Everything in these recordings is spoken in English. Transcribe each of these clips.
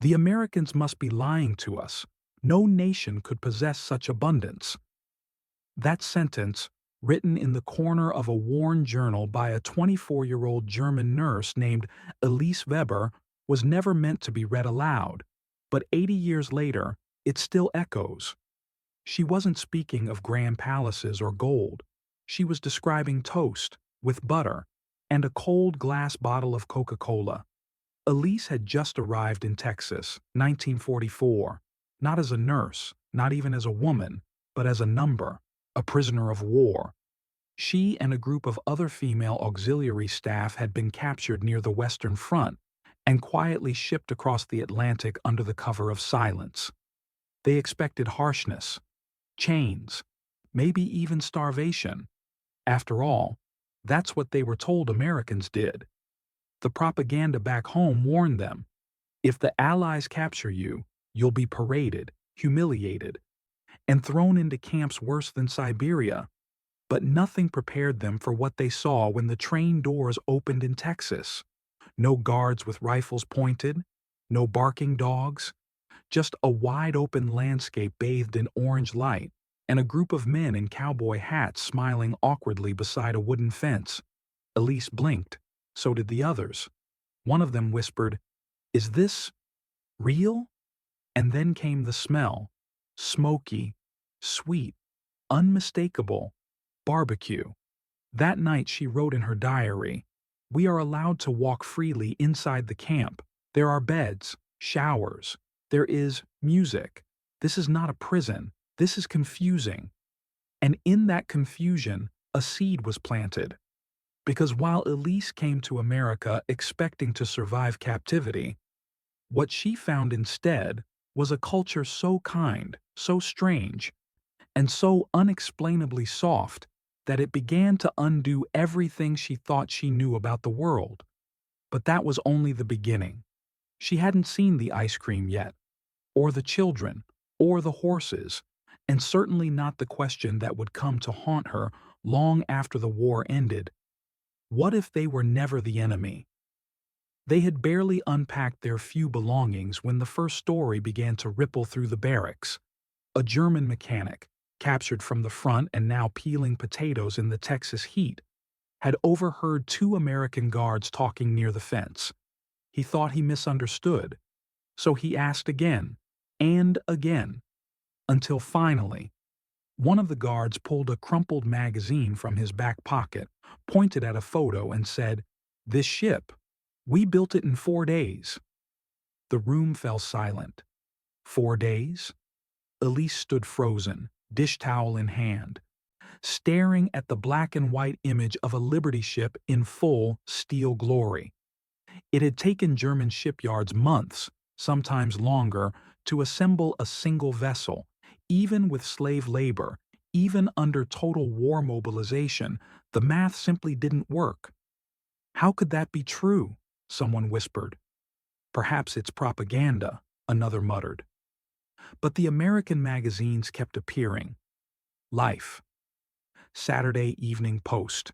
The Americans must be lying to us. No nation could possess such abundance. That sentence, written in the corner of a worn journal by a 24-year-old German nurse named Elise Weber, was never meant to be read aloud, but 80 years later, it still echoes. She wasn't speaking of grand palaces or gold. She was describing toast, with butter, and a cold glass bottle of Coca-Cola. Elise had just arrived in Texas, 1944, not as a nurse, not even as a woman, but as a number, a prisoner of war. She and a group of other female auxiliary staff had been captured near the Western Front and quietly shipped across the Atlantic under the cover of silence. They expected harshness, chains, maybe even starvation. After all, that's what they were told Americans did. The propaganda back home warned them, if the Allies capture you, you'll be paraded, humiliated, and thrown into camps worse than Siberia. But nothing prepared them for what they saw when the train doors opened in Texas. No guards with rifles pointed, no barking dogs, just a wide-open landscape bathed in orange light, and a group of men in cowboy hats smiling awkwardly beside a wooden fence. Elise blinked. So did the others. One of them whispered, "Is this real?" And then came the smell. Smoky, sweet, unmistakable. Barbecue. That night she wrote in her diary, "We are allowed to walk freely inside the camp. There are beds, showers. There is music. This is not a prison. This is confusing." And in that confusion, a seed was planted. Because while Elise came to America expecting to survive captivity, what she found instead was a culture so kind, so strange, and so unexplainably soft that it began to undo everything she thought she knew about the world. But that was only the beginning. She hadn't seen the ice cream yet, or the children, or the horses, and certainly not the question that would come to haunt her long after the war ended. What if they were never the enemy? They had barely unpacked their few belongings when the first story began to ripple through the barracks. A German mechanic, captured from the front and now peeling potatoes in the Texas heat, had overheard two American guards talking near the fence. He thought he misunderstood, so he asked again, and again, until finally, one of the guards pulled a crumpled magazine from his back pocket, pointed at a photo, and said, "This ship, we built it in 4 days." The room fell silent. 4 days? Elise stood frozen, dish towel in hand, staring at the black and white image of a Liberty ship in full steel glory. It had taken German shipyards months, sometimes longer, to assemble a single vessel. Even with slave labor, even under total war mobilization, the math simply didn't work. "How could that be true?" someone whispered. "Perhaps it's propaganda," another muttered. But the American magazines kept appearing. Life. Saturday Evening Post.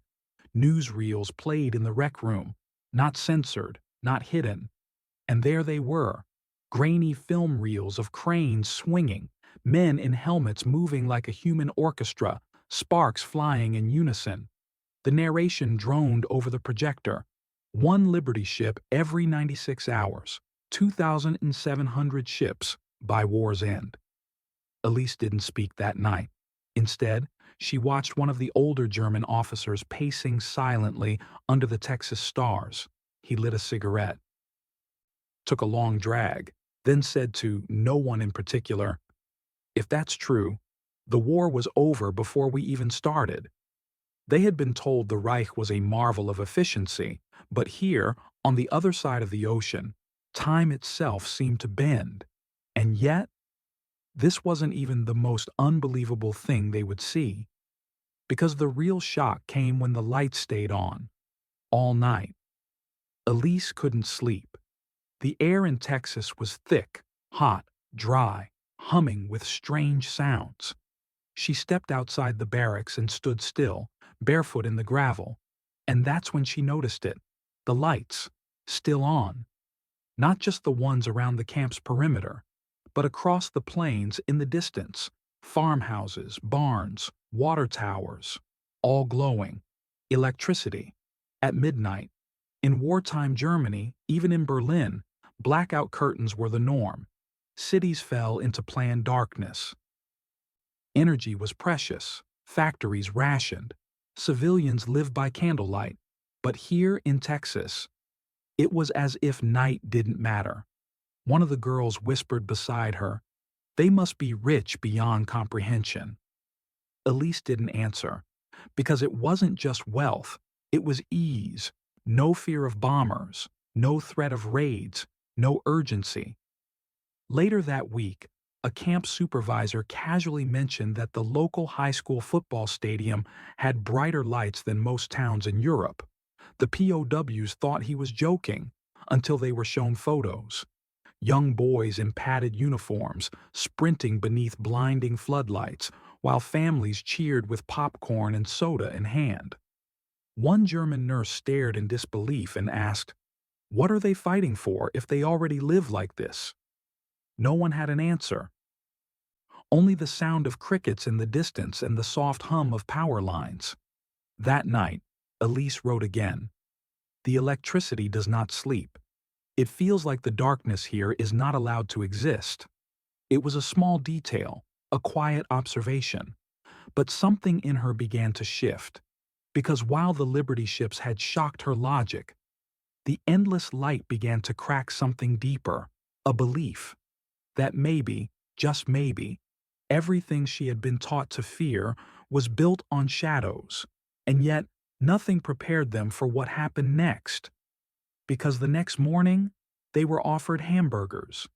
Newsreels played in the rec room, not censored, not hidden. And there they were, grainy film reels of cranes swinging, men in helmets moving like a human orchestra, sparks flying in unison. The narration droned over the projector. One Liberty ship every 96 hours, 2,700 ships by war's end. Elise didn't speak that night. Instead, she watched one of the older German officers pacing silently under the Texas stars. He lit a cigarette, took a long drag, then said to no one in particular, "If that's true, the war was over before we even started." They had been told the Reich was a marvel of efficiency, but here, on the other side of the ocean, time itself seemed to bend. And yet, this wasn't even the most unbelievable thing they would see. Because the real shock came when the lights stayed on, all night. Elise couldn't sleep. The air in Texas was thick, hot, dry, humming with strange sounds. She stepped outside the barracks and stood still, barefoot in the gravel, and that's when she noticed it. The lights, still on. not just the ones around the camp's perimeter, but across the plains in the distance, farmhouses, barns, water towers, all glowing. Electricity. At midnight. In wartime Germany, even in Berlin, blackout curtains were the norm. Cities fell into planned darkness. Energy was precious, factories rationed, civilians lived by candlelight. But here in Texas, it was as if night didn't matter. One of the girls whispered beside her, "They must be rich beyond comprehension." Elise didn't answer, because it wasn't just wealth, it was ease, no fear of bombers, no threat of raids, no urgency. Later that week, a camp supervisor casually mentioned that the local high school football stadium had brighter lights than most towns in Europe. The POWs thought he was joking until they were shown photos. Young boys in padded uniforms sprinting beneath blinding floodlights, while families cheered with popcorn and soda in hand. One German nurse stared in disbelief and asked, "What are they fighting for if they already live like this?" No one had an answer. Only the sound of crickets in the distance and the soft hum of power lines. That night, Elise wrote again. "The electricity does not sleep. It feels like the darkness here is not allowed to exist." It was a small detail, a quiet observation, but something in her began to shift. Because while the Liberty ships had shocked her logic, the endless light began to crack something deeper, a belief that maybe, just maybe, everything she had been taught to fear was built on shadows, and yet nothing prepared them for what happened next. Because the next morning, they were offered hamburgers.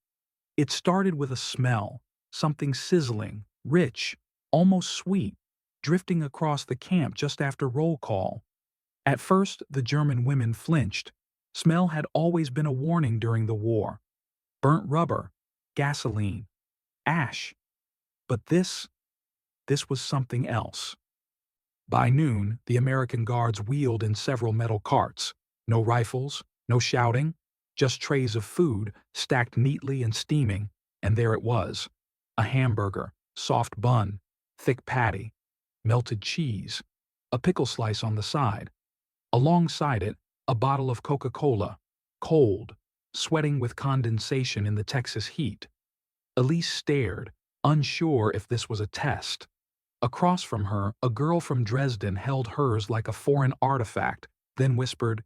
It started with a smell, something sizzling, rich, almost sweet, drifting across the camp just after roll call. At first, the German women flinched. Smell had always been a warning during the war. Burnt rubber, gasoline, ash. But this was something else. By noon, the American guards wheeled in several metal carts. No rifles, no shouting, just trays of food stacked neatly and steaming, and there it was. A hamburger, soft bun, thick patty, melted cheese, a pickle slice on the side. Alongside it, a bottle of Coca-Cola, cold, sweating with condensation in the Texas heat. Elise stared, unsure if this was a test. Across from her, a girl from Dresden held hers like a foreign artifact, then whispered,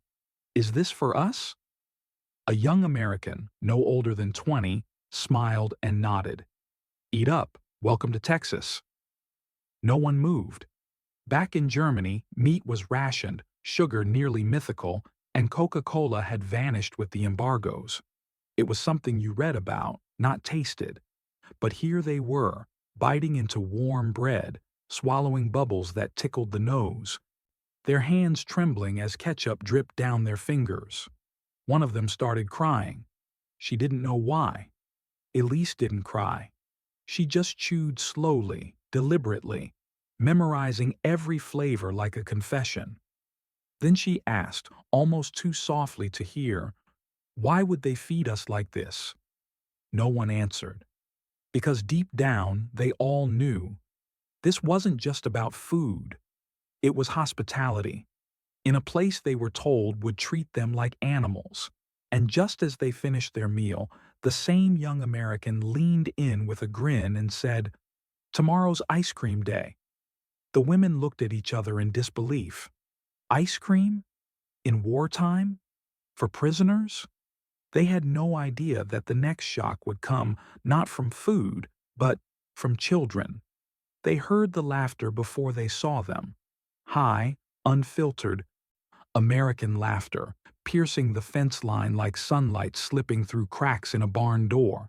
"Is this for us?" A young American, no older than 20, smiled and nodded. "Eat up. Welcome to Texas." No one moved. Back in Germany, meat was rationed, sugar nearly mythical, and Coca-Cola had vanished with the embargoes. It was something you read about, not tasted. But here they were, biting into warm bread, swallowing bubbles that tickled the nose, their hands trembling as ketchup dripped down their fingers. One of them started crying. She didn't know why. Elise didn't cry. She just chewed slowly, deliberately, memorizing every flavor like a confession. Then she asked, almost too softly to hear, "Why would they feed us like this?" No one answered. Because deep down, they all knew. This wasn't just about food. It was hospitality, in a place they were told would treat them like animals. And just as they finished their meal, the same young American leaned in with a grin and said, "Tomorrow's ice cream day." The women looked at each other in disbelief. Ice cream? In wartime? For prisoners? They had no idea that the next shock would come not from food, but from children. They heard the laughter before they saw them. High, unfiltered, American laughter, piercing the fence line like sunlight slipping through cracks in a barn door.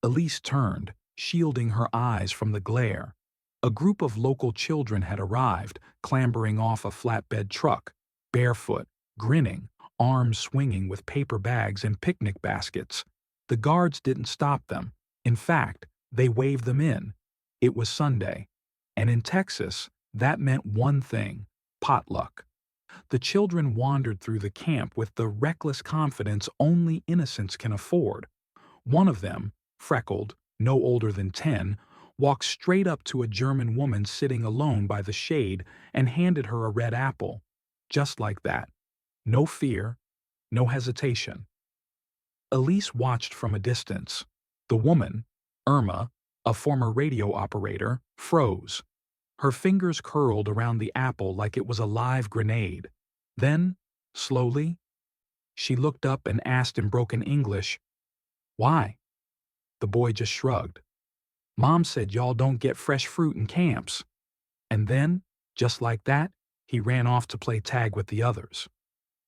Elise turned, shielding her eyes from the glare. A group of local children had arrived, clambering off a flatbed truck, barefoot, grinning, arms swinging with paper bags and picnic baskets. The guards didn't stop them. In fact, they waved them in. It was Sunday. And in Texas, that meant one thing: potluck. The children wandered through the camp with the reckless confidence only innocence can afford. One of them, freckled, no older than 10, walked straight up to a German woman sitting alone by the shade and handed her a red apple. Just like that. No fear, no hesitation. Elise watched from a distance. The woman, Irma, a former radio operator, froze. Her fingers curled around the apple like it was a live grenade. Then, slowly, she looked up and asked in broken English, "Why?" The boy just shrugged. "Mom said y'all don't get fresh fruit in camps." And then, just like that, he ran off to play tag with the others.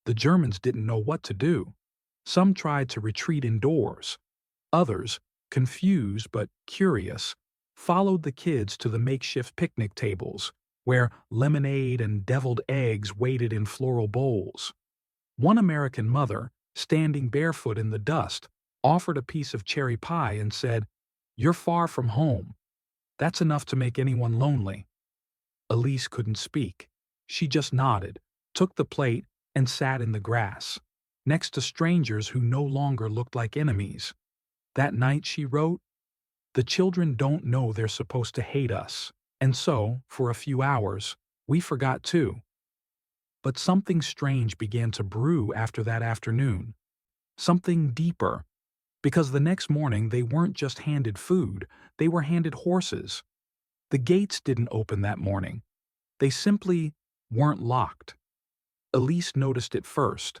The Germans didn't know what to do. Some tried to retreat indoors. Others, confused but curious, followed the kids to the makeshift picnic tables, where lemonade and deviled eggs waited in floral bowls. One American mother, standing barefoot in the dust, offered a piece of cherry pie and said, "You're far from home. That's enough to make anyone lonely." Elise couldn't speak. She just nodded, took the plate, and sat in the grass, next to strangers who no longer looked like enemies. That night, she wrote, "The children don't know they're supposed to hate us, and so, for a few hours, we forgot too." But something strange began to brew after that afternoon. Something deeper. Because the next morning they weren't just handed food, they were handed horses. The gates didn't open that morning. They simply weren't locked. Elise noticed it first.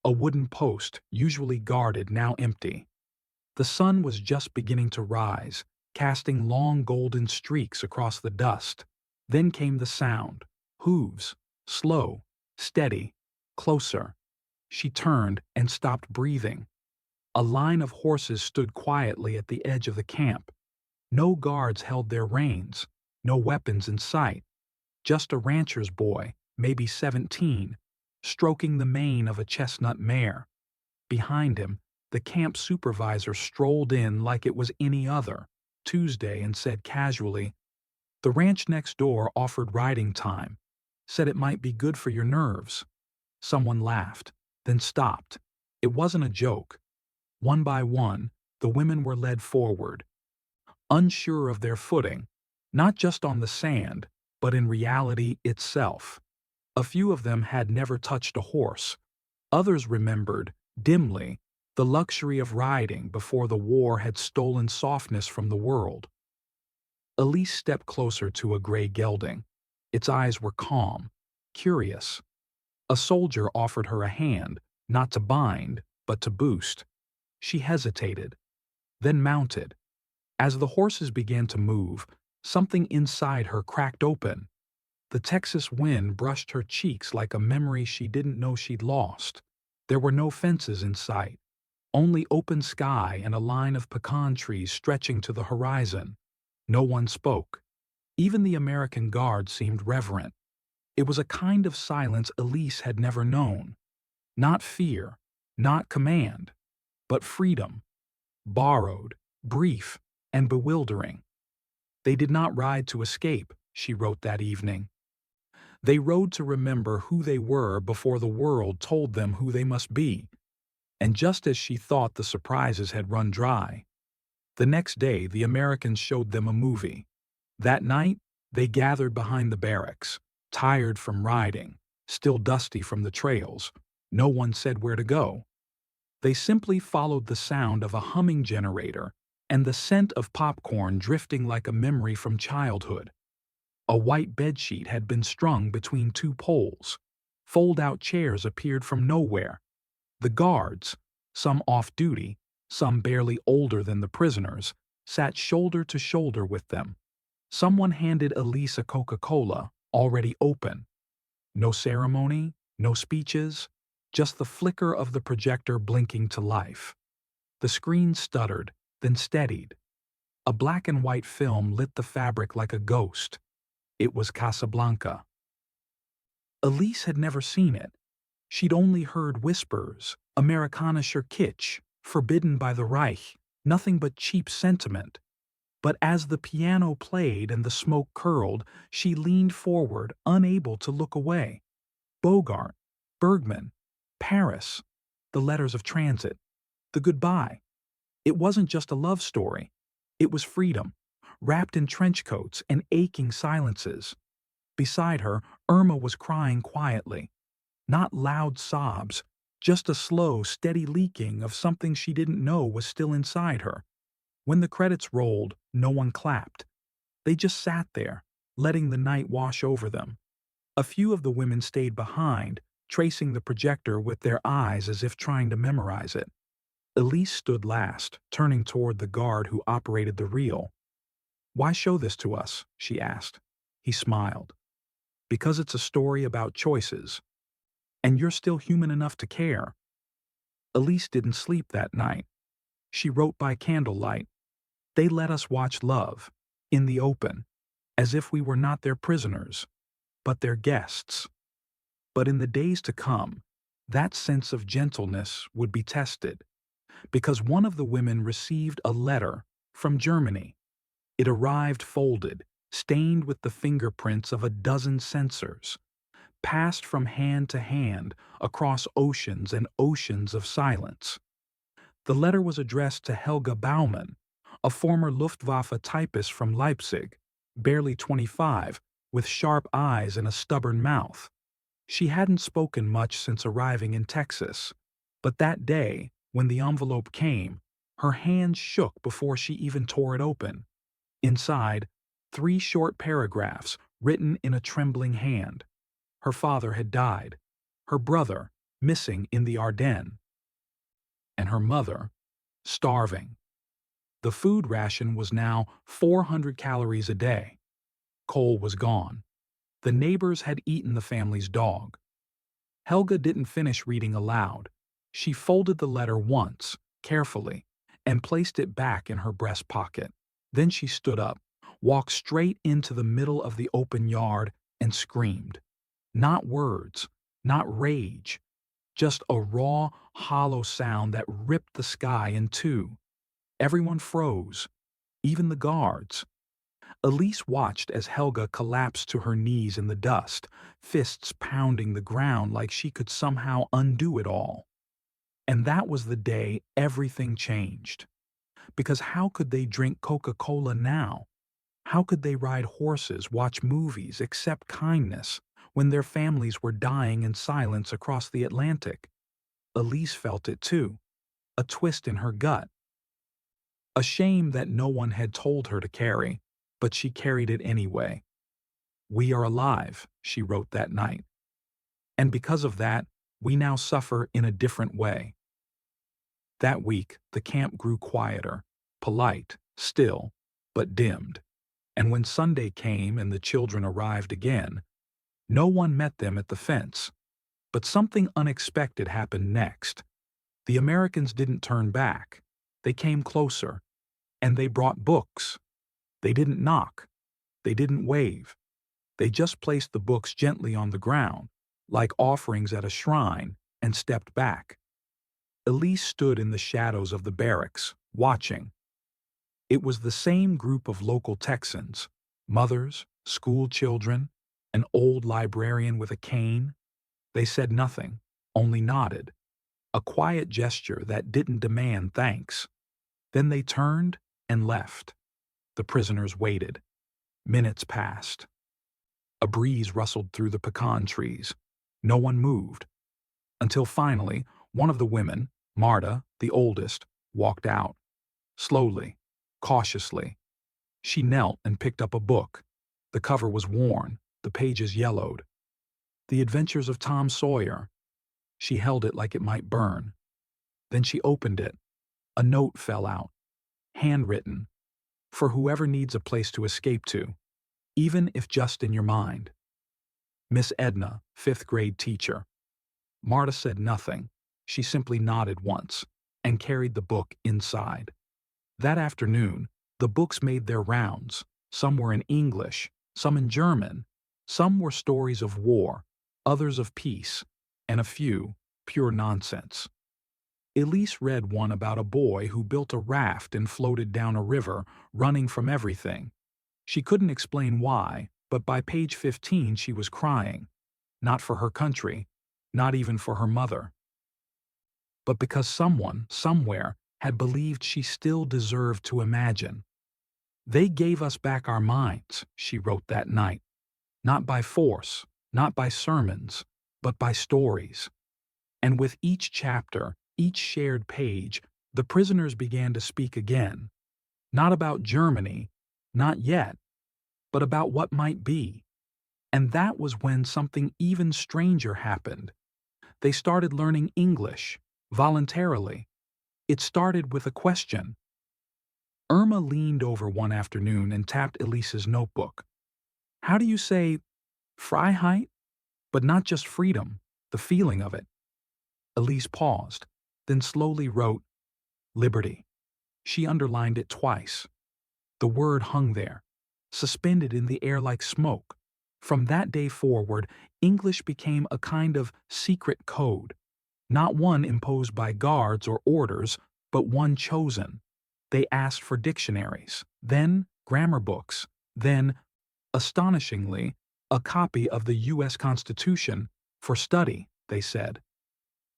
A wooden post, usually guarded, now empty. The sun was just beginning to rise, casting long golden streaks across the dust. Then came the sound. Hooves. Slow. Steady. Closer. She turned and stopped breathing. A line of horses stood quietly at the edge of the camp. No guards held their reins. No weapons in sight. Just a rancher's boy, maybe 17, stroking the mane of a chestnut mare. Behind him, the camp supervisor strolled in like it was any other Tuesday and said casually, "The ranch next door offered riding time, said it might be good for your nerves." Someone laughed, then stopped. It wasn't a joke. One by one, the women were led forward, unsure of their footing, not just on the sand, but in reality itself. A few of them had never touched a horse. Others remembered, dimly, the luxury of riding before the war had stolen softness from the world. Elise stepped closer to a gray gelding. Its eyes were calm, curious. A soldier offered her a hand, not to bind, but to boost. She hesitated, then mounted. As the horses began to move, something inside her cracked open. The Texas wind brushed her cheeks like a memory she didn't know she'd lost. There were no fences in sight, only open sky and a line of pecan trees stretching to the horizon. No one spoke. Even the American guard seemed reverent. It was a kind of silence Elise had never known. Not fear, not command, but freedom. Borrowed, brief, and bewildering. They did not ride to escape, she wrote that evening. They rode to remember who they were before the world told them who they must be. And just as she thought the surprises had run dry, the next day the Americans showed them a movie. That night, they gathered behind the barracks, tired from riding, still dusty from the trails. No one said where to go. They simply followed the sound of a humming generator and the scent of popcorn drifting like a memory from childhood. A white bedsheet had been strung between two poles. Fold-out chairs appeared from nowhere. The guards, some off-duty, some barely older than the prisoners, sat shoulder to shoulder with them. Someone handed Elise a Coca-Cola, already open. No ceremony, no speeches, just the flicker of the projector blinking to life. The screen stuttered, then steadied. A black and white film lit the fabric like a ghost. It was Casablanca. Elise had never seen it. She'd only heard whispers, Amerikanischer Kitsch, forbidden by the Reich, nothing but cheap sentiment. But as the piano played and the smoke curled, she leaned forward, unable to look away. Bogart, Bergman, Paris, the letters of transit, the goodbye. It wasn't just a love story. It was freedom, wrapped in trench coats and aching silences. Beside her, Irma was crying quietly. Not loud sobs, just a slow, steady leaking of something she didn't know was still inside her. When the credits rolled, no one clapped. They just sat there, letting the night wash over them. A few of the women stayed behind, tracing the projector with their eyes as if trying to memorize it. Elise stood last, turning toward the guard who operated the reel. "Why show this to us?" she asked. He smiled. "Because it's a story about choices. And you're still human enough to care." Elise didn't sleep that night. She wrote by candlelight. They let us watch love, in the open, as if we were not their prisoners, but their guests. But in the days to come, that sense of gentleness would be tested, because one of the women received a letter from Germany. It arrived folded, stained with the fingerprints of a dozen censors, passed from hand to hand across oceans and oceans of silence. The letter was addressed to Helga Baumann, a former Luftwaffe typist from Leipzig, barely 25, with sharp eyes and a stubborn mouth. She hadn't spoken much since arriving in Texas, but that day, when the envelope came, her hands shook before she even tore it open. Inside, 3 short paragraphs written in a trembling hand. Her father had died, her brother missing in the Ardennes, and her mother starving. The food ration was now 400 calories a day. Coal was gone. The neighbors had eaten the family's dog. Helga didn't finish reading aloud. She folded the letter once, carefully, and placed it back in her breast pocket. Then she stood up, walked straight into the middle of the open yard, and screamed. Not words, not rage, just a raw, hollow sound that ripped the sky in two. Everyone froze, even the guards. Elise watched as Helga collapsed to her knees in the dust, fists pounding the ground like she could somehow undo it all. And that was the day everything changed. Because how could they drink Coca-Cola now? How could they ride horses, watch movies, accept kindness, when their families were dying in silence across the Atlantic? Elise felt it too, a twist in her gut. A shame that no one had told her to carry, but she carried it anyway. "We are alive," she wrote that night. "And because of that, we now suffer in a different way." That week, the camp grew quieter, polite, still, but dimmed. And when Sunday came and the children arrived again, no one met them at the fence. But something unexpected happened next. The Americans didn't turn back. They came closer. And they brought books. They didn't knock. They didn't wave. They just placed the books gently on the ground, like offerings at a shrine, and stepped back. Elise stood in the shadows of the barracks, watching. It was the same group of local Texans, mothers, school children, an old librarian with a cane. They said nothing, only nodded, a quiet gesture that didn't demand thanks. Then they turned and left. The prisoners waited. Minutes passed. A breeze rustled through the pecan trees. No one moved. Until finally, one of the women, Marta, the oldest, walked out. Slowly, cautiously. She knelt and picked up a book. The cover was worn, the pages yellowed. "The Adventures of Tom Sawyer." She held it like it might burn. Then she opened it. A note fell out. Handwritten. For whoever needs a place to escape to, even if just in your mind. Miss Edna, 5th grade teacher. Marta said nothing. She simply nodded once and carried the book inside. That afternoon, the books made their rounds. Some were in English, some in German. Some were stories of war, others of peace, and a few pure nonsense. Elise read one about a boy who built a raft and floated down a river, running from everything. She couldn't explain why, but by page 15 she was crying. not for her country, not even for her mother, but because someone, somewhere, had believed she still deserved to imagine. They gave us back our minds, she wrote that night, not by force, not by sermons, but by stories. And with each chapter, each shared page, the prisoners began to speak again, not about Germany, not yet, but about what might be. And that was when something even stranger happened. They started learning English, voluntarily. It started with a question. Irma leaned over one afternoon and tapped Elise's notebook. How do you say Freiheit? But not just freedom, the feeling of it. Elise paused, then slowly wrote, liberty. She underlined it twice. The word hung there, suspended in the air like smoke. From that day forward, English became a kind of secret code, not one imposed by guards or orders, but one chosen. They asked for dictionaries, then grammar books, then, astonishingly, a copy of the U.S. Constitution for study, they said.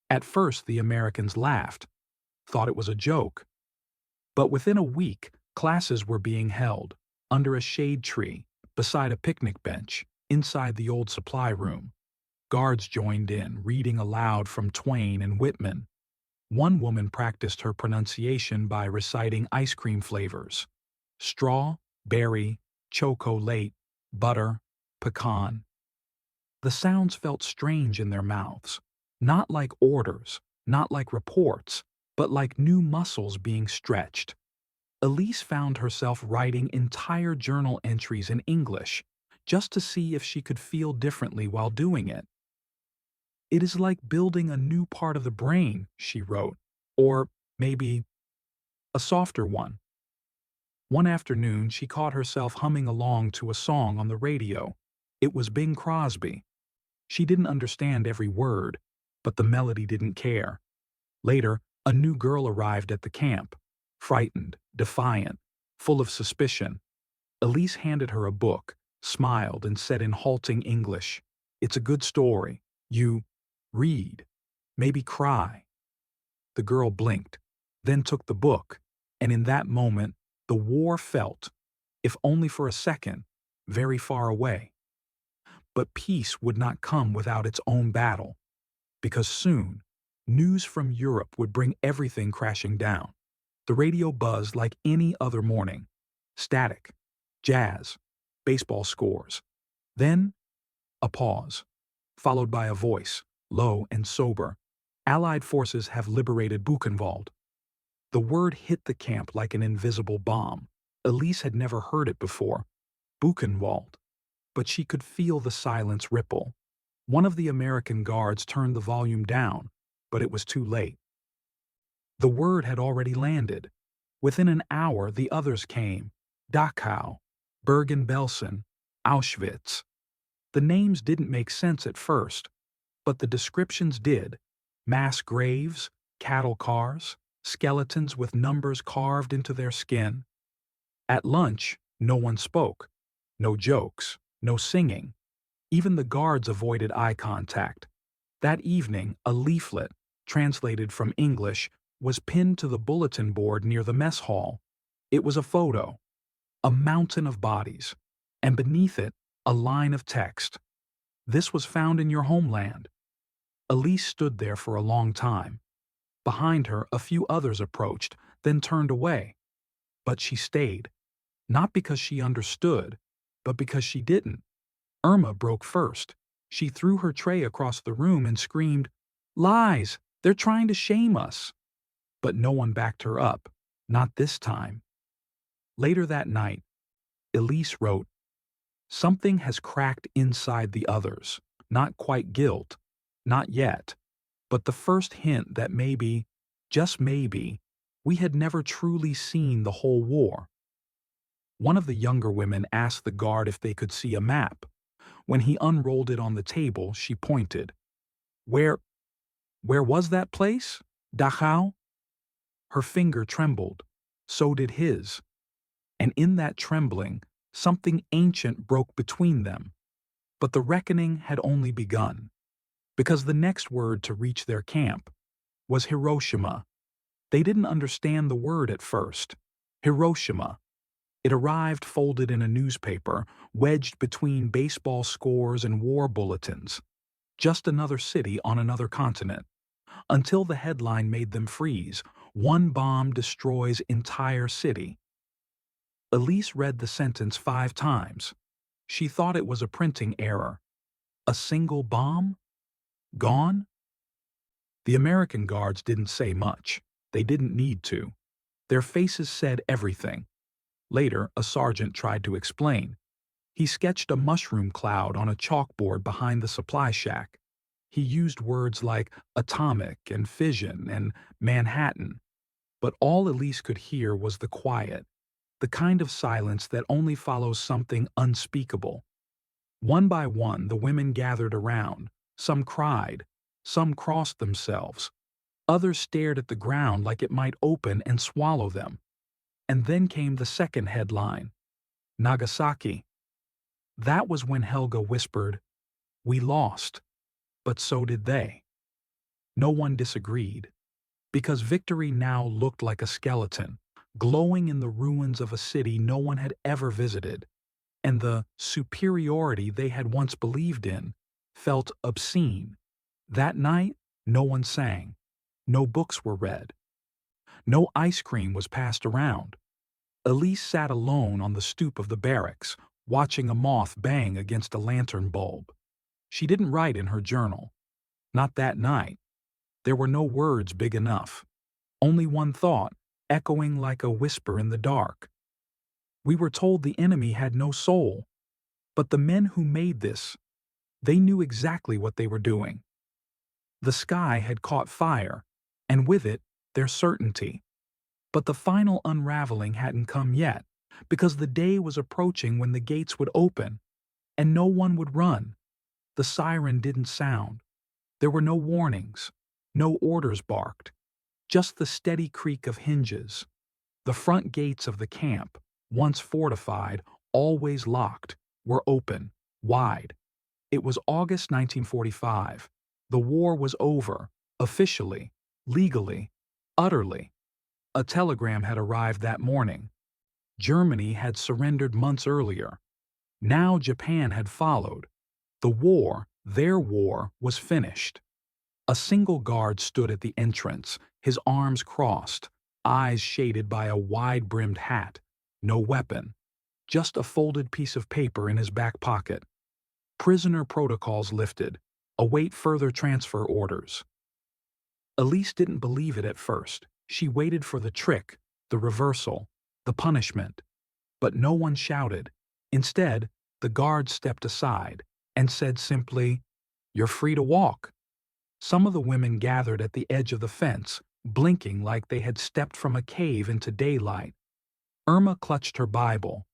At first, the Americans laughed, thought it was a joke. But within a week, classes were being held, under a shade tree, beside a picnic bench, inside the old supply room. Guards joined in, reading aloud from Twain and Whitman. One woman practiced her pronunciation by reciting ice cream flavors: straw, berry, chocolate, butter, pecan. The sounds felt strange in their mouths, not like orders, not like reports, but like new muscles being stretched. Elise found herself writing entire journal entries in English, just to see if she could feel differently while doing it. It is like building a new part of the brain, she wrote, or maybe a softer one. One afternoon, she caught herself humming along to a song on the radio. It was Bing Crosby. She didn't understand every word, but the melody didn't care. Later, a new girl arrived at the camp, frightened, defiant, full of suspicion. Elise handed her a book, smiled, and said in halting English, "It's a good story. You read, maybe cry." The girl blinked, then took the book, and in that moment, the war felt, if only for a second, very far away. But peace would not come without its own battle, because soon, news from Europe would bring everything crashing down. The radio buzzed like any other morning. Static, jazz, baseball scores. Then, a pause, followed by a voice, low and sober. Allied forces have liberated Buchenwald. The word hit the camp like an invisible bomb. Elise had never heard it before. Buchenwald. But she could feel the silence ripple. One of the American guards turned the volume down, but it was too late. The word had already landed. Within an hour, the others came. Dachau, Bergen-Belsen, Auschwitz. The names didn't make sense at first, but the descriptions did. Mass graves, cattle cars, skeletons with numbers carved into their skin. At lunch, no one spoke. No jokes, no singing. Even the guards avoided eye contact. That evening, a leaflet, translated from English, was pinned to the bulletin board near the mess hall. It was a photo, a mountain of bodies, and beneath it, a line of text. "This was found in your homeland." Elise stood there for a long time. Behind her, a few others approached, then turned away. But she stayed, not because she understood, but because she didn't. Irma broke first. She threw her tray across the room and screamed, "Lies! They're trying to shame us!" But no one backed her up, not this time. Later that night, Elise wrote, "Something has cracked inside the others, not quite guilt, not yet, but the first hint that maybe, just maybe, we had never truly seen the whole war." One of the younger women asked the guard if they could see a map. When he unrolled it on the table, she pointed. Where was that place? Dachau?" Her finger trembled. So did his. And in that trembling, something ancient broke between them. But the reckoning had only begun, because the next word to reach their camp was Hiroshima. They didn't understand the word at first. Hiroshima. It arrived folded in a newspaper, wedged between baseball scores and war bulletins. Just another city on another continent. Until the headline made them freeze. One bomb destroys entire city. Elise read the sentence 5 times. She thought it was a printing error. A single bomb? Gone? The American guards didn't say much. They didn't need to. Their faces said everything. Later, a sergeant tried to explain. He sketched a mushroom cloud on a chalkboard behind the supply shack. He used words like atomic and fission and Manhattan. But all Elise could hear was the quiet, the kind of silence that only follows something unspeakable. One by one, the women gathered around. Some cried. Some crossed themselves. Others stared at the ground like it might open and swallow them. And then came the second headline. Nagasaki. That was when Helga whispered, "We lost, but so did they." No one disagreed, because victory now looked like a skeleton, glowing in the ruins of a city no one had ever visited, and the superiority they had once believed in felt obscene. That night, no one sang. No books were read. No ice cream was passed around. Elise sat alone on the stoop of the barracks, watching a moth bang against a lantern bulb. She didn't write in her journal. Not that night. There were no words big enough. Only one thought, echoing like a whisper in the dark. We were told the enemy had no soul. But the men who made this, they knew exactly what they were doing. The sky had caught fire, and with it, their certainty. But the final unraveling hadn't come yet, because the day was approaching when the gates would open, and no one would run. The siren didn't sound. There were no warnings, no orders barked, just the steady creak of hinges. The front gates of the camp, once fortified, always locked, were open, wide. It was August 1945. The war was over, officially, legally, utterly. A telegram had arrived that morning. Germany had surrendered months earlier. Now Japan had followed. The war, their war, was finished. A single guard stood at the entrance, his arms crossed, eyes shaded by a wide-brimmed hat. No weapon. Just a folded piece of paper in his back pocket. Prisoner protocols lifted. Await further transfer orders. Elise didn't believe it at first. She waited for the trick, the reversal, the punishment. But no one shouted. Instead, the guard stepped aside and said simply, "You're free to walk." Some of the women gathered at the edge of the fence, blinking like they had stepped from a cave into daylight. Irma clutched her Bible.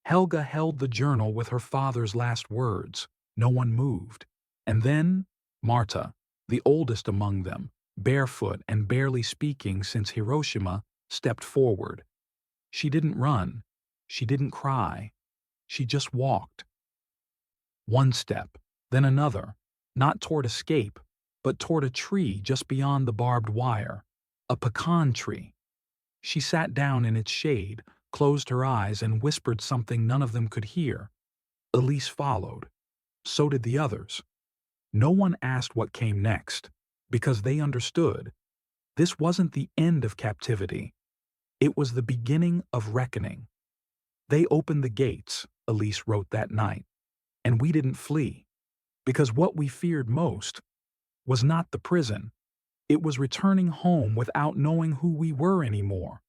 Helga held the journal with her father's last words. No one moved. And then, Marta, the oldest among them, barefoot and barely speaking since Hiroshima, stepped forward. She didn't run. She didn't cry. She just walked. One step, then another, not toward escape, but toward a tree just beyond the barbed wire, a pecan tree. She sat down in its shade, closed her eyes, and whispered something none of them could hear. Elise followed. So did the others. No one asked what came next, because they understood. This wasn't the end of captivity. It was the beginning of reckoning. They opened the gates, Elise wrote that night, and we didn't flee, because what we feared most was not the prison. It was returning home without knowing who we were anymore.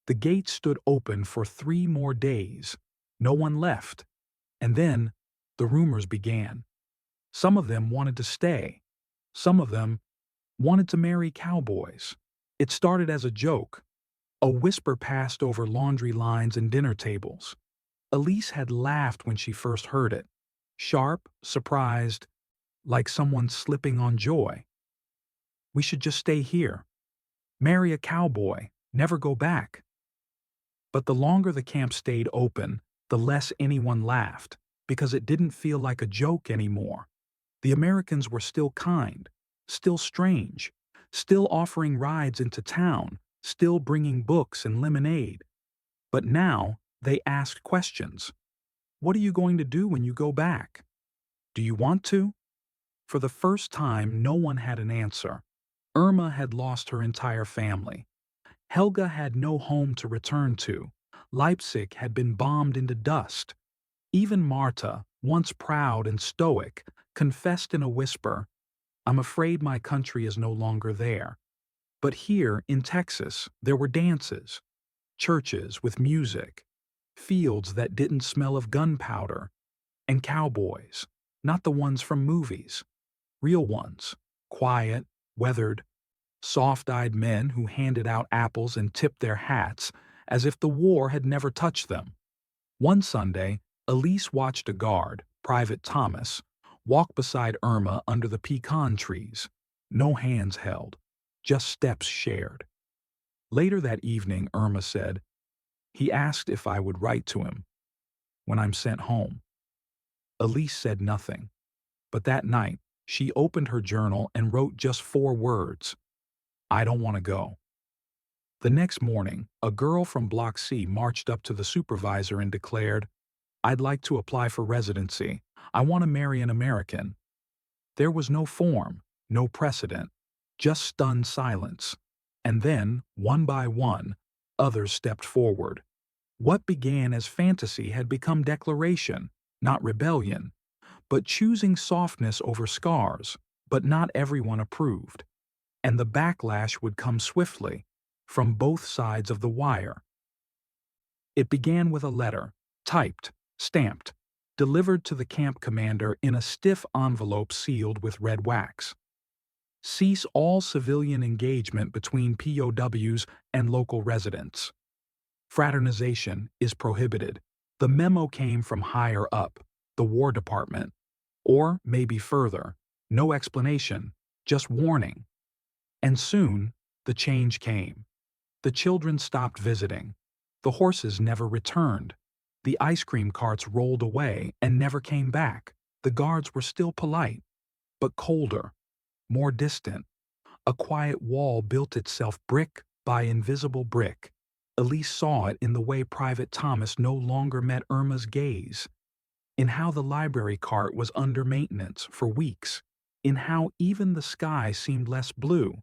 The gates stood open for 3 more days. No one left. And then the rumors began. Some of them wanted to stay. Some of them wanted to marry cowboys. It started as a joke. A whisper passed over laundry lines and dinner tables. Elise had laughed when she first heard it. Sharp, surprised, like someone slipping on joy. We should just stay here. Marry a cowboy, never go back. But the longer the camp stayed open, the less anyone laughed. because it didn't feel like a joke anymore. The Americans were still kind, still strange, still offering rides into town, still bringing books and lemonade. But now they asked questions. What are you going to do when you go back? Do you want to? For the first time, no one had an answer. Irma had lost her entire family. Helga had no home to return to. Leipzig had been bombed into dust. Even Marta, once proud and stoic, confessed in a whisper, "I'm afraid my country is no longer there." But here, in Texas, there were dances, churches with music, fields that didn't smell of gunpowder, and cowboys, not the ones from movies, real ones, quiet, weathered, soft-eyed men who handed out apples and tipped their hats as if the war had never touched them. One Sunday, Elise watched a guard, Private Thomas, walk beside Irma under the pecan trees. No hands held, just steps shared. Later that evening, Irma said, "He asked if I would write to him when I'm sent home." Elise said nothing, but that night she opened her journal and wrote just 4 words: "I don't want to go." The next morning, a girl from Block C marched up to the supervisor and declared, "I'd like to apply for residency. I want to marry an American." There was no form, no precedent, just stunned silence. And then, one by one, others stepped forward. What began as fantasy had become declaration, not rebellion, but choosing softness over scars. But not everyone approved. And the backlash would come swiftly, from both sides of the wire. It began with a letter, typed, stamped, delivered to the camp commander in a stiff envelope sealed with red wax. Cease all civilian engagement between POWs and local residents. Fraternization is prohibited. The memo came from higher up, the War Department. Or maybe further, no explanation, just warning. And soon, the change came. The children stopped visiting. The horses never returned. The ice cream carts rolled away and never came back. The guards were still polite, but colder, more distant. A quiet wall built itself brick by invisible brick. Elise saw it in the way Private Thomas no longer met Irma's gaze, in how the library cart was under maintenance for weeks, in how even the sky seemed less blue.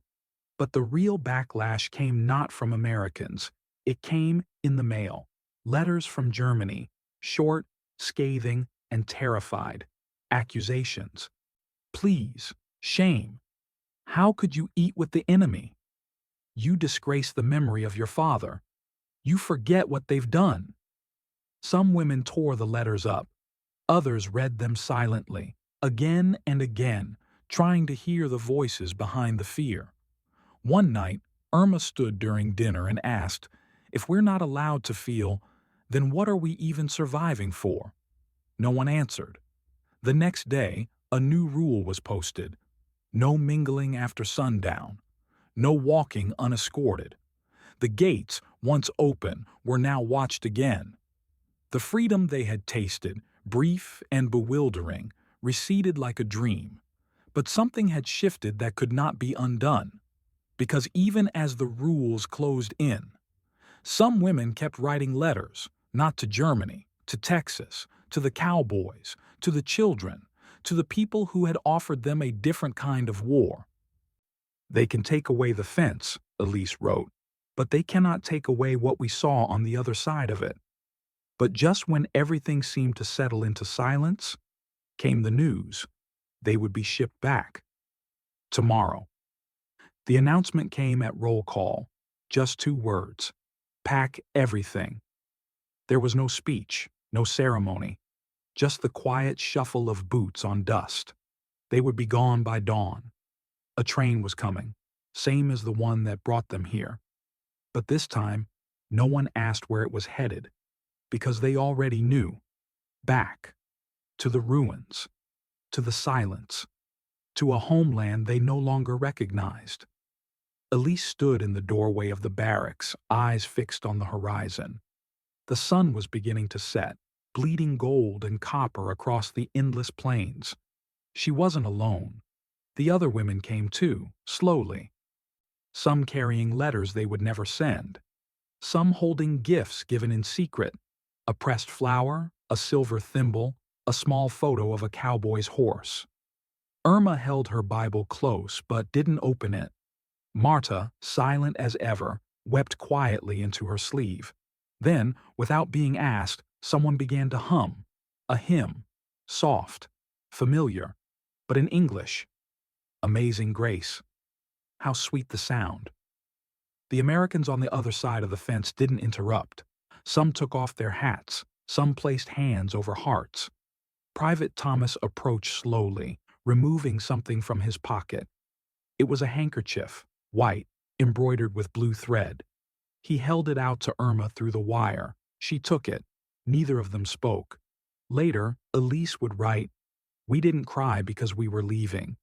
But the real backlash came not from Americans. It came in the mail. Letters from Germany, short, scathing, and terrified. Accusations. Please, shame. How could you eat with the enemy? You disgrace the memory of your father. You forget what they've done. Some women tore the letters up. Others read them silently, again and again, trying to hear the voices behind the fear. One night, Irma stood during dinner and asked, "If we're not allowed to feel, then what are we even surviving for?" No one answered. The next day, a new rule was posted. No mingling after sundown. No walking unescorted. The gates, once open, were now watched again. The freedom they had tasted, brief and bewildering, receded like a dream. But something had shifted that could not be undone. Because even as the rules closed in, some women kept writing letters, not to Germany, to Texas, to the Cowboys, to the children, to the people who had offered them a different kind of war. "They can take away the fence," Elise wrote, "but they cannot take away what we saw on the other side of it." But just when everything seemed to settle into silence, came the news. They would be shipped back. Tomorrow. The announcement came at roll call. Just 2 words. Pack everything. There was no speech, no ceremony. Just the quiet shuffle of boots on dust. They would be gone by dawn. A train was coming, same as the one that brought them here. But this time, no one asked where it was headed, because they already knew. Back. To the ruins. To the silence. To a homeland they no longer recognized. Elise stood in the doorway of the barracks, eyes fixed on the horizon. The sun was beginning to set. bleeding gold and copper across the endless plains. She wasn't alone. The other women came too, slowly, some carrying letters they would never send, some holding gifts given in secret, a pressed flower, a silver thimble, a small photo of a cowboy's horse. Irma held her Bible close but didn't open it. Marta, silent as ever, wept quietly into her sleeve. Then, without being asked, someone began to hum, a hymn, soft, familiar, but in English. Amazing Grace. How sweet the sound. The Americans on the other side of the fence didn't interrupt. Some took off their hats, some placed hands over hearts. Private Thomas approached slowly, removing something from his pocket. It was a handkerchief, white, embroidered with blue thread. He held it out to Irma through the wire. She took it. Neither of them spoke. Later, Elise would write, "We didn't cry because we were leaving.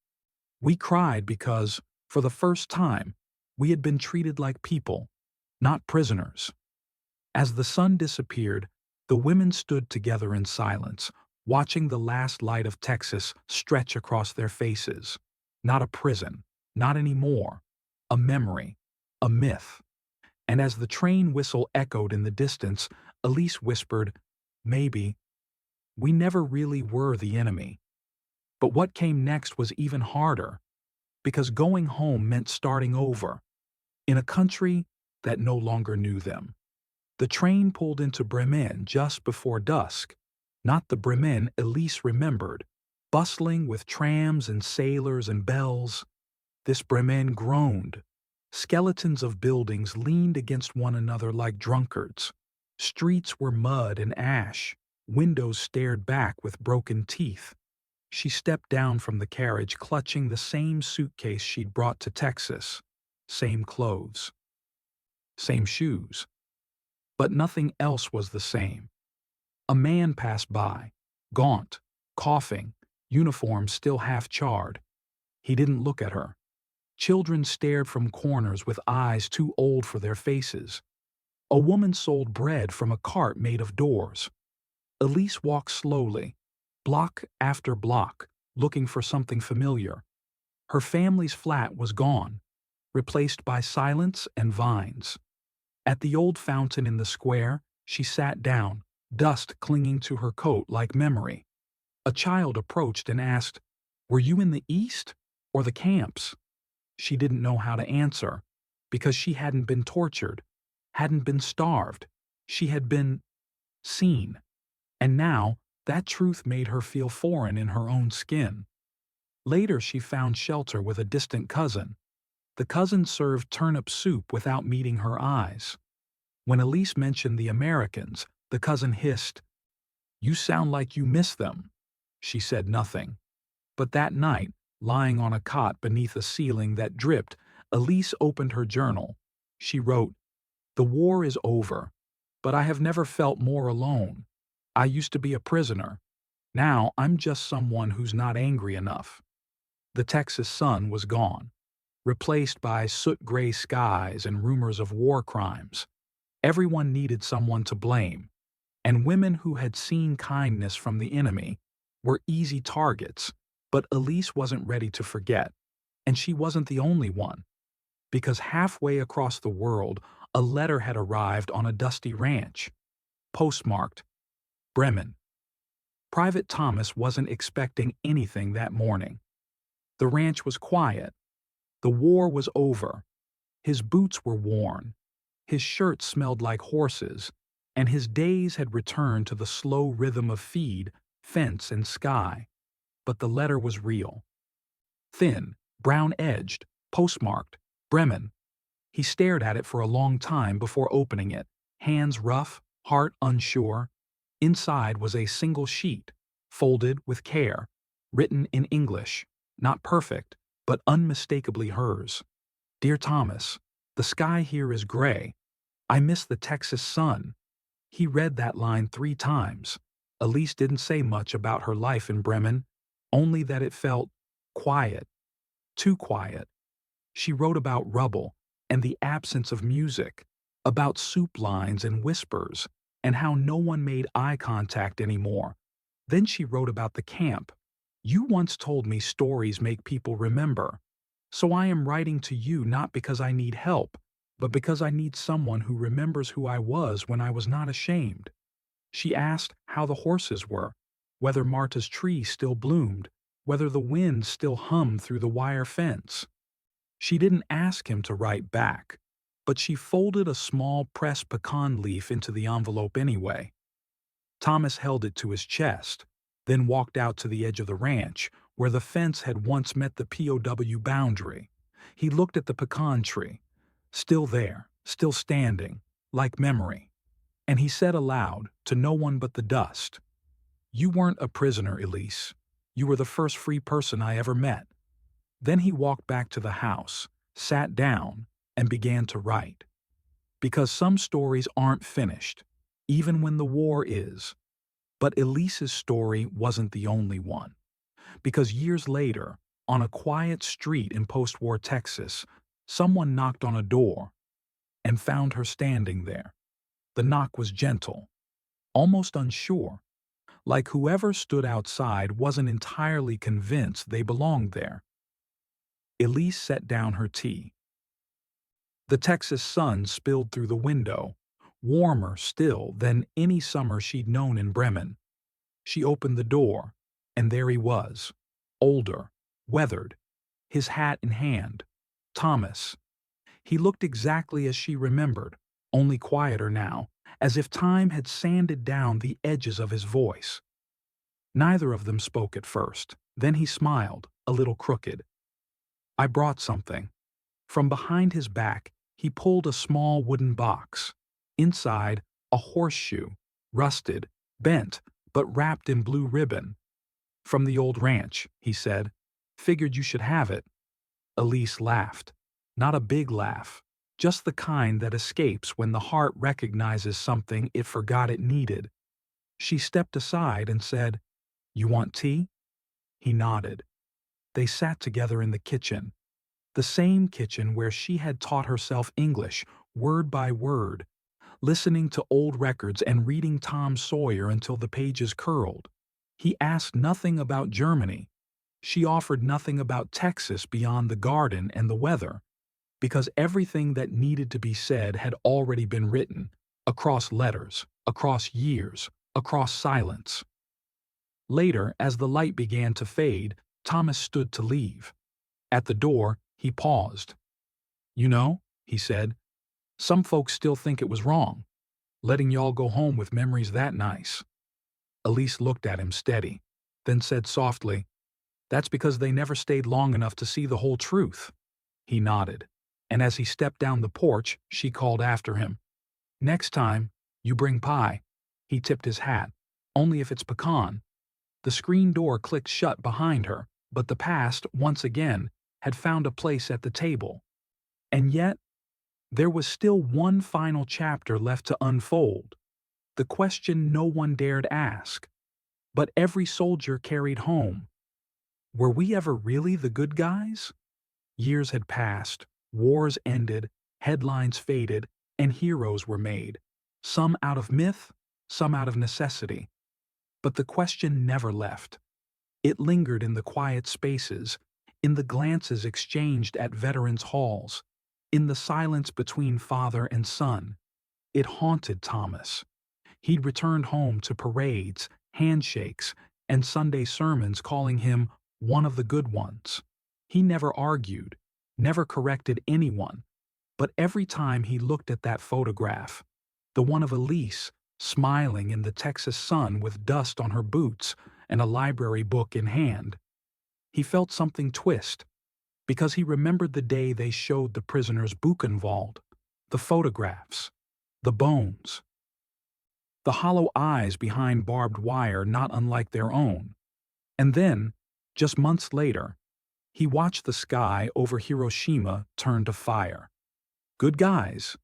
We cried because, for the first time, we had been treated like people, not prisoners." As the sun disappeared, the women stood together in silence, watching the last light of Texas stretch across their faces. Not a prison, not anymore. A memory, a myth. And as the train whistle echoed in the distance, Elise whispered, "Maybe. We never really were the enemy." But what came next was even harder, because going home meant starting over, in a country that no longer knew them. The train pulled into Bremen just before dusk, not the Bremen Elise remembered, bustling with trams and sailors and bells. This Bremen groaned. Skeletons of buildings leaned against one another like drunkards. Streets were mud and ash. Windows stared back with broken teeth. She stepped down from the carriage clutching the same suitcase she'd brought to Texas. Same clothes. Same shoes. But nothing else was the same. A man passed by, gaunt, coughing, uniform still half charred. He didn't look at her. Children stared from corners with eyes too old for their faces. A woman sold bread from a cart made of doors. Elise walked slowly, block after block, looking for something familiar. Her family's flat was gone, replaced by silence and vines. At the old fountain in the square, she sat down, dust clinging to her coat like memory. A child approached and asked, "Were you in the East or the camps?" She didn't know how to answer, because she hadn't been tortured, hadn't been starved. She had been seen. And now, that truth made her feel foreign in her own skin. Later she found shelter with a distant cousin. The cousin served turnip soup without meeting her eyes. When Elise mentioned the Americans, the cousin hissed, "You sound like you miss them." She said nothing. But that night, lying on a cot beneath a ceiling that dripped, Elise opened her journal. She wrote, "The war is over, but I have never felt more alone. I used to be a prisoner. Now I'm just someone who's not angry enough." The Texas sun was gone, replaced by soot-gray skies and rumors of war crimes. Everyone needed someone to blame, and women who had seen kindness from the enemy were easy targets. But Elise wasn't ready to forget, and she wasn't the only one, because halfway across the world, a letter had arrived on a dusty ranch, postmarked Bremen. Private Thomas wasn't expecting anything that morning. The ranch was quiet. The war was over. His boots were worn. His shirt smelled like horses, and his days had returned to the slow rhythm of feed, fence, and sky. But the letter was real. Thin, brown-edged, postmarked, Bremen. He stared at it for a long time before opening it, hands rough, heart unsure. Inside was a single sheet, folded with care, written in English, not perfect, but unmistakably hers. "Dear Thomas, the sky here is gray. I miss the Texas sun." He read that line 3 times. Elise didn't say much about her life in Bremen, only that it felt quiet, too quiet. She wrote about rubble and the absence of music, about soup lines and whispers, and how no one made eye contact anymore. Then she wrote about the camp. You once told me stories make people remember. So I am writing to you not because I need help, but because I need someone who remembers who I was when I was not ashamed. She asked how the horses were, whether Marta's tree still bloomed, whether the wind still hummed through the wire fence. She didn't ask him to write back, but she folded a small pressed pecan leaf into the envelope anyway. Thomas held it to his chest, then walked out to the edge of the ranch, where the fence had once met the POW boundary. He looked at the pecan tree, still there, still standing, like memory. And he said aloud, to no one but the dust, "You weren't a prisoner, Elise. You were the first free person I ever met." Then he walked back to the house, sat down, and began to write. Because some stories aren't finished, even when the war is. But Elise's story wasn't the only one. Because years later, on a quiet street in post-war Texas, someone knocked on a door and found her standing there. The knock was gentle, almost unsure, like whoever stood outside wasn't entirely convinced they belonged there. Elise set down her tea. The Texas sun spilled through the window, warmer still than any summer she'd known in Bremen. She opened the door, and there he was, older, weathered, his hat in hand. Thomas. He looked exactly as she remembered, only quieter now, as if time had sanded down the edges of his voice. Neither of them spoke at first. Then he smiled, a little crooked. "I brought something." From behind his back, he pulled a small wooden box. Inside, a horseshoe, rusted, bent, but wrapped in blue ribbon. "From the old ranch," he said. "Figured you should have it." Elise laughed. Not a big laugh, just the kind that escapes when the heart recognizes something it forgot it needed. She stepped aside and said, "You want tea?" He nodded. They sat together in the kitchen, the same kitchen where she had taught herself English, word by word, listening to old records and reading Tom Sawyer until the pages curled. He asked nothing about Germany. She offered nothing about Texas beyond the garden and the weather, because everything that needed to be said had already been written, across letters, across years, across silence. Later, as the light began to fade, Thomas stood to leave. At the door, he paused. "You know," he said, "some folks still think it was wrong, letting y'all go home with memories that nice." Elise looked at him steady, then said softly, "That's because they never stayed long enough to see the whole truth." He nodded, and as he stepped down the porch, she called after him, "Next time, you bring pie." He tipped his hat, "Only if it's pecan." The screen door clicked shut behind her, but the past, once again, had found a place at the table. And yet, there was still one final chapter left to unfold, the question no one dared ask, but every soldier carried home. Were we ever really the good guys? Years had passed, wars ended, headlines faded, and heroes were made, some out of myth, some out of necessity. But the question never left. It lingered in the quiet spaces, in the glances exchanged at veterans' halls, in the silence between father and son. It haunted Thomas. He'd returned home to parades, handshakes, and Sunday sermons calling him one of the good ones. He never argued, never corrected anyone, but every time he looked at that photograph, the one of Elise, smiling in the Texas sun with dust on her boots and a library book in hand, he felt something twist, because he remembered the day they showed the prisoner's Buchenwald, the photographs, the bones, the hollow eyes behind barbed wire not unlike their own. And then, just months later, he watched the sky over Hiroshima turn to fire. Good guys.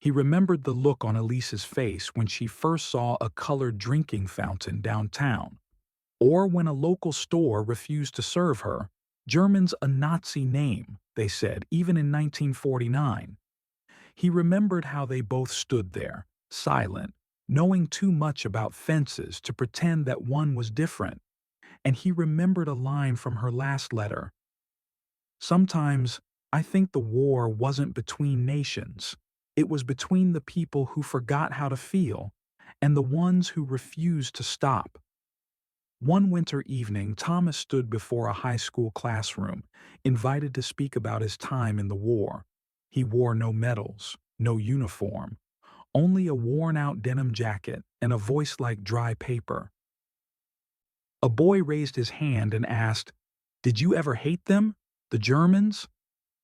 He remembered the look on Elise's face when she first saw a colored drinking fountain downtown, or when a local store refused to serve her. German's a Nazi name, they said, even in 1949. He remembered how they both stood there, silent, knowing too much about fences to pretend that one was different, and he remembered a line from her last letter. Sometimes I think the war wasn't between nations. It was between the people who forgot how to feel and the ones who refused to stop. One winter evening, Thomas stood before a high school classroom, invited to speak about his time in the war. He wore no medals, no uniform, only a worn-out denim jacket and a voice like dry paper. A boy raised his hand and asked, "Did you ever hate them? The Germans?"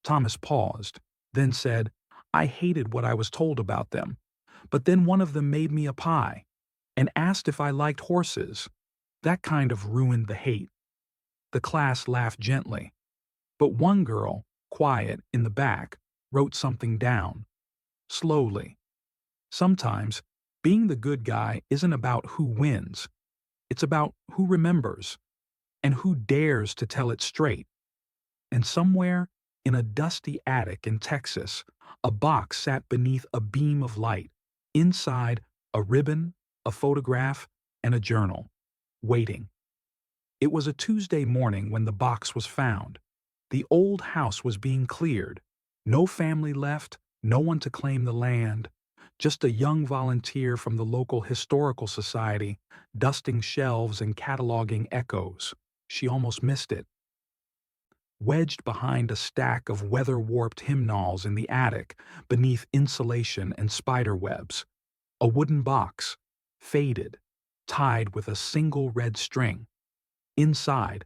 Thomas paused, then said, "I hated what I was told about them. But then one of them made me a pie and asked if I liked horses. That kind of ruined the hate." The class laughed gently, but one girl, quiet in the back, wrote something down, slowly. Sometimes, being the good guy isn't about who wins. It's about who remembers and who dares to tell it straight. And somewhere, in a dusty attic in Texas, a box sat beneath a beam of light. Inside, a ribbon, a photograph, and a journal, waiting. It was a Tuesday morning when the box was found. The old house was being cleared. No family left, no one to claim the land. Just a young volunteer from the local historical society, dusting shelves and cataloging echoes. She almost missed it. Wedged behind a stack of weather-warped hymnals in the attic, beneath insulation and spider webs, a wooden box, faded, tied with a single red string. Inside,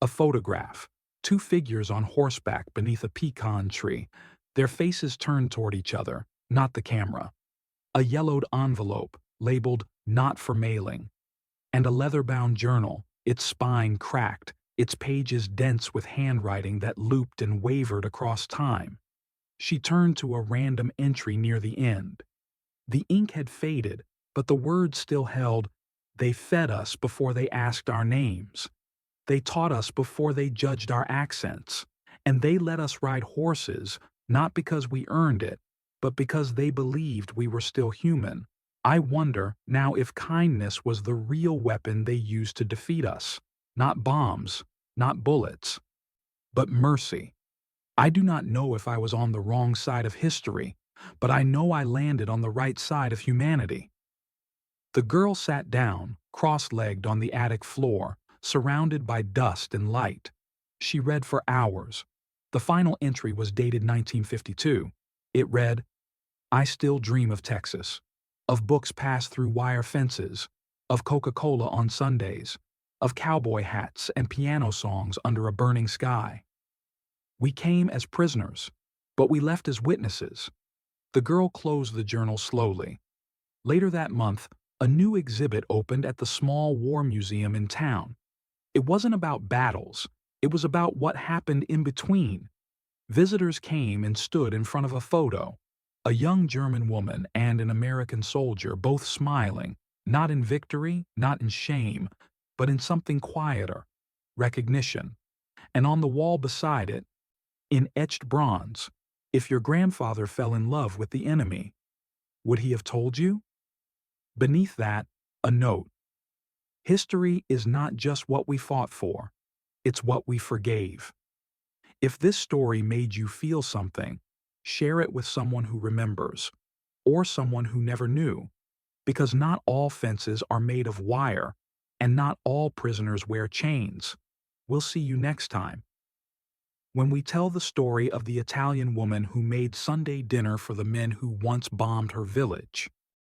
a photograph, two figures on horseback beneath a pecan tree, their faces turned toward each other, not the camera. A yellowed envelope, labeled "Not for Mailing," and a leather-bound journal, its spine cracked, its pages dense with handwriting that looped and wavered across time. She turned to a random entry near the end. The ink had faded, but the words still held, "They fed us before they asked our names. They taught us before they judged our accents. And they let us ride horses, not because we earned it, but because they believed we were still human. I wonder now if kindness was the real weapon they used to defeat us. Not bombs, not bullets, but mercy. I do not know if I was on the wrong side of history, but I know I landed on the right side of humanity." The girl sat down, cross-legged on the attic floor, surrounded by dust and light. She read for hours. The final entry was dated 1952. It read, "I still dream of Texas, of books passed through wire fences, of Coca-Cola on Sundays, of cowboy hats and piano songs under a burning sky. We came as prisoners, but we left as witnesses." The girl closed the journal slowly. Later that month, a new exhibit opened at the small war museum in town. It wasn't about battles, it was about what happened in between. Visitors came and stood in front of a photo, a young German woman and an American soldier, both smiling, not in victory, not in shame, but in something quieter, recognition. And on the wall beside it, in etched bronze, "If your grandfather fell in love with the enemy, would he have told you?" Beneath that, a note. History is not just what we fought for, it's what we forgave. If this story made you feel something, share it with someone who remembers, or someone who never knew, because not all fences are made of wire, and not all prisoners wear chains. We'll see you next time, when we tell the story of the Italian woman who made Sunday dinner for the men who once bombed her village.